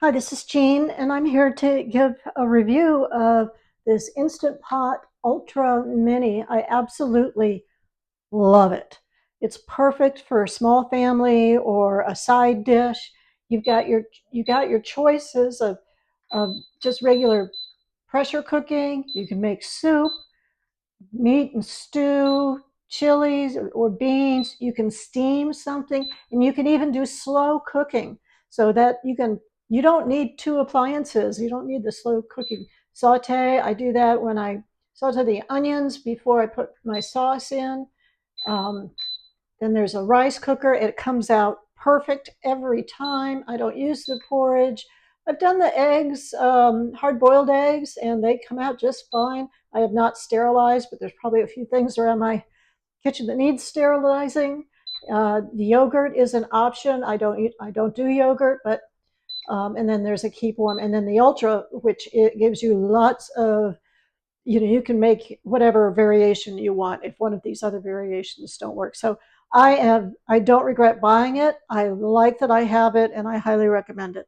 Hi, this is Jean, and I'm here to give a review of this Instant Pot Ultra Mini. I absolutely love it. It's perfect for a small family or a side dish. You've got your you got your choices of just regular pressure cooking. You can make soup, meat and stew, chilies or beans. You can steam something, and you can even do slow cooking so that you don't need two appliances. You don't need the slow cooking saute. I do that when I saute the onions before I put my sauce in. Um, then there's a rice cooker. It comes out perfect every time. I don't use the porridge. I've done the eggs, hard boiled eggs, and they come out just fine. I have not sterilized, but there's probably a few things around my kitchen that needs sterilizing. The yogurt is an option. I don't do yogurt, but and then there's a keep warm, and then the ultra, which it gives you lots of, you can make whatever variation you want if one of these other variations don't work. So I don't regret buying it. I like that I have it, and I highly recommend it.